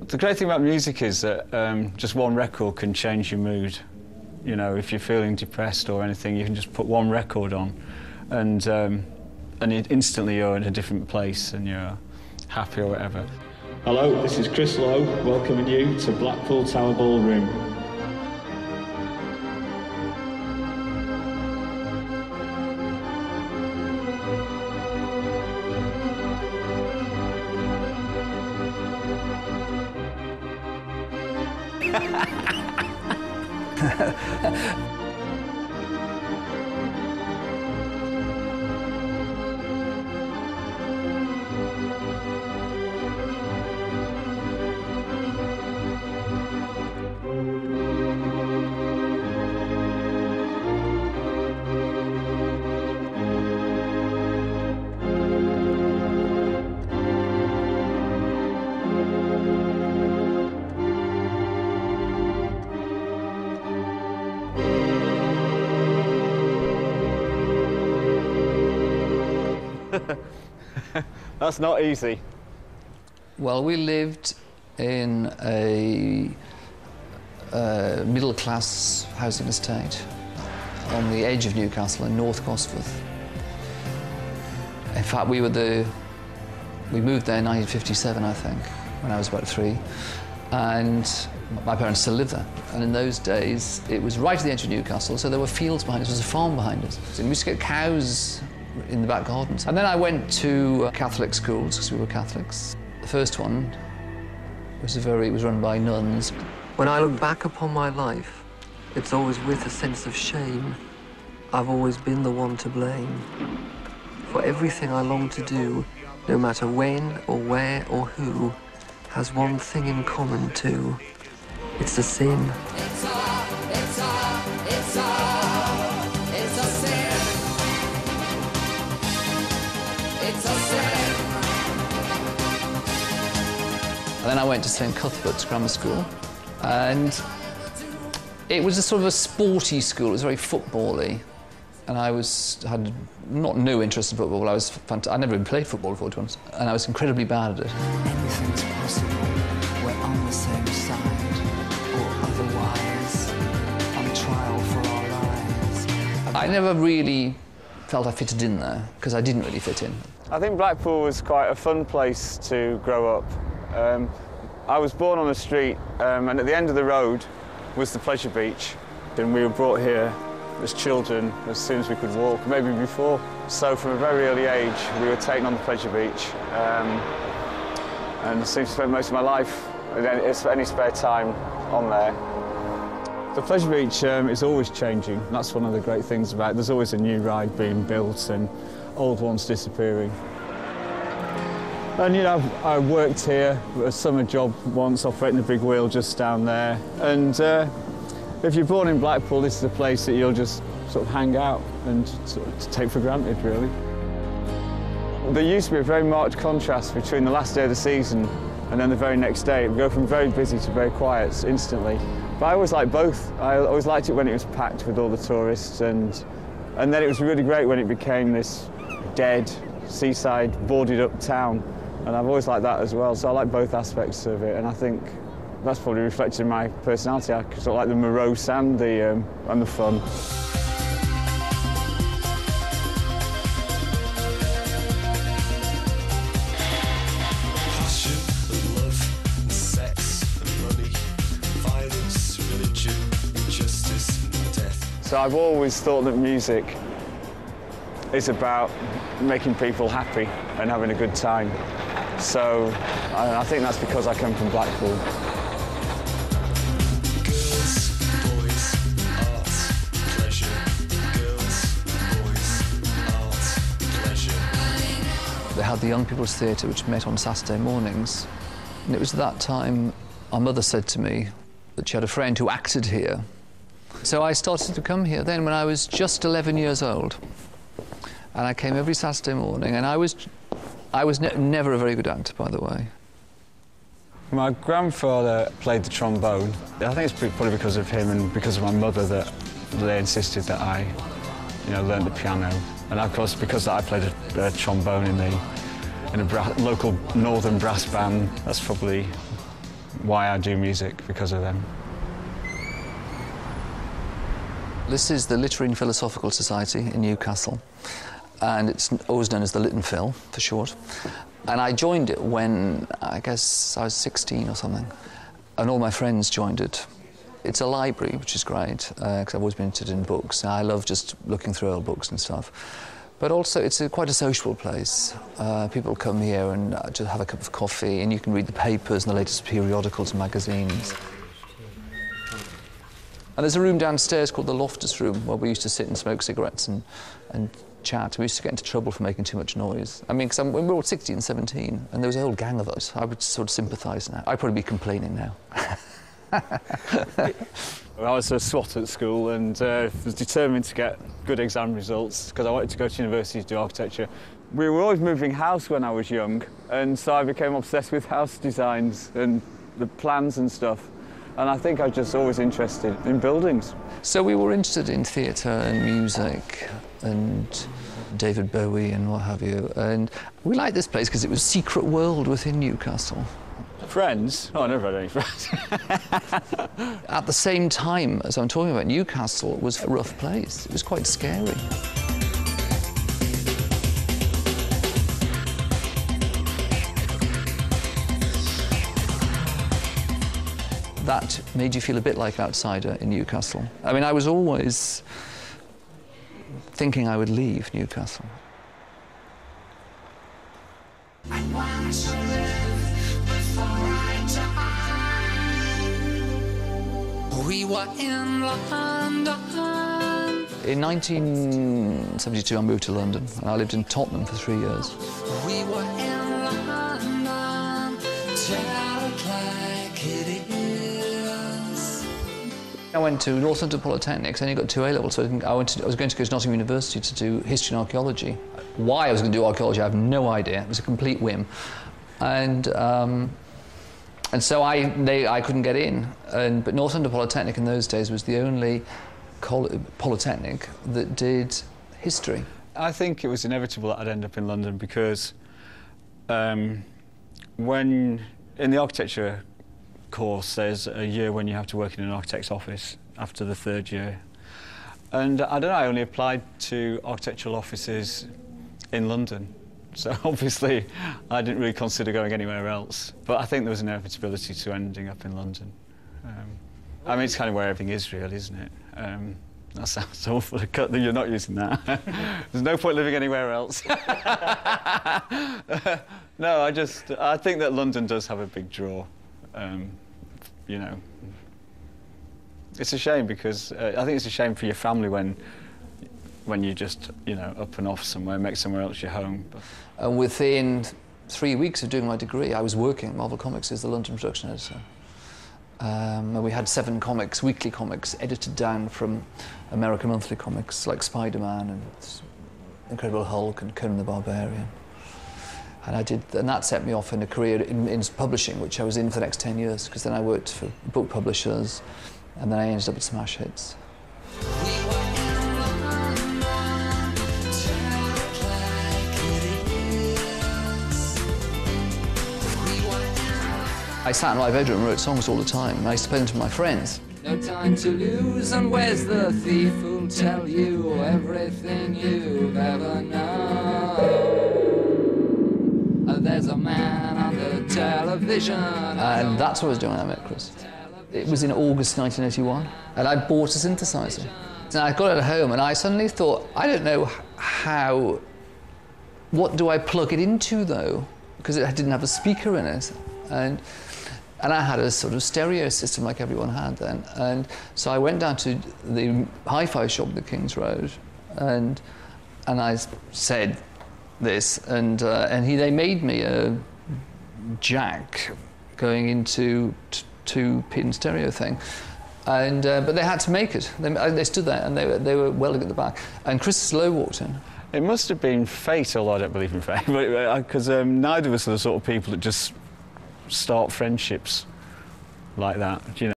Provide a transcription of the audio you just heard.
The great thing about music is that just one record can change your mood. You know, if you're feeling depressed or anything, you can just put one record on, and instantly you're in a different place and you're happy or whatever. Hello, this is Chris Lowe, welcoming you to Blackpool Tower Ballroom. That's not easy. Well, we lived in a middle-class housing estate on the edge of Newcastle in North Gosforth. In fact, we moved there in 1957, I think, when I was about 3, and my parents still live there. And in those days, it was right at the edge of Newcastle, so there were fields behind us, there was a farm behind us. So we used to get cows in the back gardens. And then I went to Catholic schools, because we were Catholics. The first one was run by nuns. When I look back upon my life, it's always with a sense of shame. I've always been the one to blame. For everything I long to do, no matter when or where or who, has one thing in common too. It's a sin. It's a sin. It's a sin. And then I went to St Cuthbert's Grammar School, and it was a sort of a sporty school. It was very football-y, and I had not no interest in football. I never even played football before, to be honest, and I was incredibly bad at it. Anything's possible. We're on the same side, or otherwise, on trial for our lives. I never really felt I fitted in there, because I didn't really fit in. I think Blackpool was quite a fun place to grow up. I was born on the street, and at the end of the road was the Pleasure Beach, and we were brought here as children as soon as we could walk, maybe before. So from a very early age, we were taken on the Pleasure Beach, and I seem to spend most of my life, any spare time, on there. The Pleasure Beach is always changing. That's one of the great things about it. There's always a new ride being built and old ones disappearing. And, you know, I worked here, a summer job once, operating the big wheel just down there. And if you're born in Blackpool, this is a place that you'll just sort of hang out and sort of take for granted, really. There used to be a very marked contrast between the last day of the season and then the very next day. It would go from very busy to very quiet instantly. But I always liked both. I always liked it when it was packed with all the tourists, and then it was really great when it became this dead, seaside, boarded up town. And I've always liked that as well, so I like both aspects of it, and I think that's probably reflected in my personality. I sort of like the morose and the fun. Passion and love and sex and money, violence, religion, injustice and death. So I've always thought that music is about making people happy and having a good time. So I think that's because I come from Blackpool. Girls, boys, art, pleasure. Girls, boys, art, pleasure. They had the Young People's Theatre, which met on Saturday mornings. And it was at that time our mother said to me that she had a friend who acted here. So I started to come here then when I was just 11 years old. And I came every Saturday morning, and I was never a very good actor, by the way. My grandfather played the trombone. I think it's probably because of him and because of my mother that they insisted that I, learned the piano. And of course, because I played a trombone in a local northern brass band, that's probably why I do music, because of them. This is the Literary and Philosophical Society in Newcastle, and it's always known as the Lit and Phil for short. And I joined it when I guess I was 16 or something, and all my friends joined it. It's a library, which is great, because I've always been interested in books. I love just looking through old books and stuff. But also, it's quite a sociable place. People come here and just have a cup of coffee, and you can read the papers and the latest periodicals and magazines. And there's a room downstairs called the Loftus Room, where we used to sit and smoke cigarettes and chat. We used to get into trouble for making too much noise. I mean, when we were all 16 and 17, and there was a whole gang of us, I would sort of sympathise now. I'd probably be complaining now. I was a SWAT at school and was determined to get good exam results because I wanted to go to university to do architecture. We were always moving house when I was young, and so I became obsessed with house designs and the plans and stuff. And I think I was just always interested in buildings. So we were interested in theatre and music and David Bowie and what have you. And we liked this place because it was a secret world within Newcastle. Friends? Oh, I never had any friends. At the same time as I'm talking about, Newcastle was a rough place. It was quite scary. That made you feel a bit like an outsider in Newcastle. I mean, I was always thinking I would leave Newcastle. I want to live before I die. We were in London. In 1972, I moved to London, and I lived in Tottenham for 3 years. We were in London. Tell it like it is. I went to Northampton Polytechnic, I only got 2 A-levels, so I was going to go to Nottingham University to do history and archaeology. Why I was going to do archaeology, I have no idea. It was a complete whim. And so I couldn't get in. But Northampton Polytechnic in those days was the only polytechnic that did history. I think it was inevitable that I'd end up in London because when in the architecture course there's a year when you have to work in an architect's office after the 3rd year. And I don't know, I only applied to architectural offices in London. So obviously I didn't really consider going anywhere else. But I think there was an inevitability to ending up in London. I mean, it's kind of where everything is really, isn't it? That sounds awful to cut that you're not using that. There's no point living anywhere else. No, I think that London does have a big draw. You know, it's a shame because I think it's a shame for your family when you just, you know, up and off somewhere, make somewhere else your home. And within 3 weeks of doing my degree, I was working at Marvel Comics as the London production editor. And we had 7 comics, weekly comics, edited down from American monthly comics like Spider-Man and Incredible Hulk and Conan the Barbarian. And that set me off in a career in publishing, which I was in for the next 10 years, because then I worked for book publishers, and then I ended up at Smash Hits. I sat in my bedroom and wrote songs all the time, and I used to play them to my friends. No time to lose, and where's the thief who'll tell you everything you've ever known? There's a man on the television. And that's what I was doing when I met Chris. It was in August 1981, and I bought a synthesizer. And I got it at home, and I suddenly thought, I don't know what do I plug it into, though? Because it didn't have a speaker in it. And I had a sort of stereo system like everyone had then. And so I went down to the hi-fi shop at the King's Road, and I said this, and they made me a jack going into 2-pin stereo thing. But they had to make it. They stood there and they were welding at the back. And Chris Lowe walked in. It must have been fate, although I don't believe in fate, because neither of us are the sort of people that just start friendships like that, you know.